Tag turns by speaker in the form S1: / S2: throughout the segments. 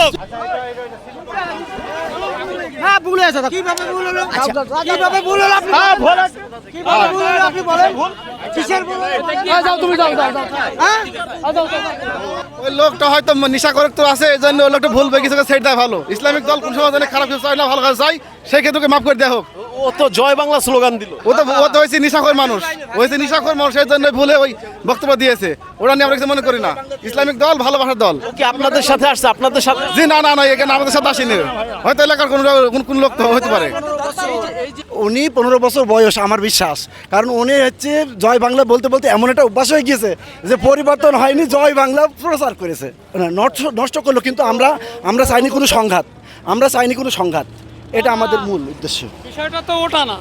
S1: হোক।
S2: হ্যাঁ ভুল হয়েছে তো। কিভাবে ভুল হলো? কিভাবে ভুল হলো আপনি? কিভাবে ভুল হলো আপনি বলেন? কিসের ভুল হলো? যাও তুমি যাও যাও যাও। হ্যাঁ
S3: ওই লোকটা হয়তো নেশা করে তো আছে, এই জন্য ওই লোকটা ভুল হয়ে গেছে, সেটা ভালো। ইসলামিক দল কোন সময় জানে খারাপ কিছু চাই না, ভালো কাজ চাই, সেই ক্ষেত্রে মাফ করে দেওয়া হোক।
S1: ও তো জয় বাংলা স্লোগান দিল।
S3: ও তো হয়েছে নেশাখোর মানুষ, হয়েছে নেশাখোর মানুষ, সেই জন্য ভুলে ওই বক্তব্য দিয়েছে। ওরা নিয়ে আমরা কিছু মনে করি না। ইসলামিক দল ভালোবাসার দল।
S1: ও কি আপনাদের সাথে আসছে? আপনাদের সাথে?
S3: জি না না না, এখানে আমাদের সাথে আসেনি। হয়তো এলাকার কোন লোক তো হতে পারে।
S4: উনি 15 বছর বয়স আমার বিশ্বাস, কারণ উনি হচ্ছে জয় বাংলা বলতে বলতে এমন একটা অভ্যাস হয়ে গিয়েছে যে পরিবর্তন হয়নি, জয় বাংলা প্রচার করেছে, নষ্ট করলো। কিন্তু আমরা চাইনি কোনো সংঘাত, আমরা চাইনি কোনো সংঘাত, এটা আমাদের মূল উদ্দেশ্য।
S5: বিষয়টা তো ওটা না,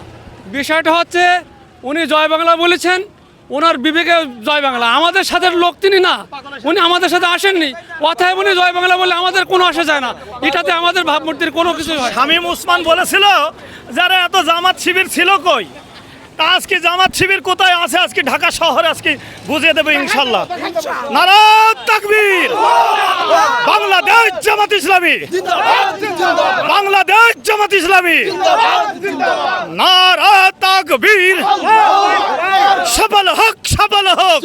S5: বিষয়টা হচ্ছে উনি জয় বাংলা বলেছেন, ওনার বিবেকে জয় বাংলা। আমাদের সাথে লোক তিনি না, উনি আমাদের সাথে আসেননি, অতএব উনি জয় বাংলা বলে আমাদের কোনো আসে যায় না। এটাতে আমাদের ভাবমূর্তির কোনো কিছু হয় না।
S6: শামীম ওসমান বলেছিল যারা এত জামাত শিবির ছিল কই, তা আজকে জামাত শিবির কোথায় আছে আজকে ঢাকা শহরে আজকে বুঝিয়ে দেবে ইনশাল্লাহ। নারায়ে তাকবীর, বাংলাদেশ জামাত ইসলামী, বাংলাদেশ জামাত ইসলামী, নারায়ে তাকবীর, সফল হোক সফল হোক।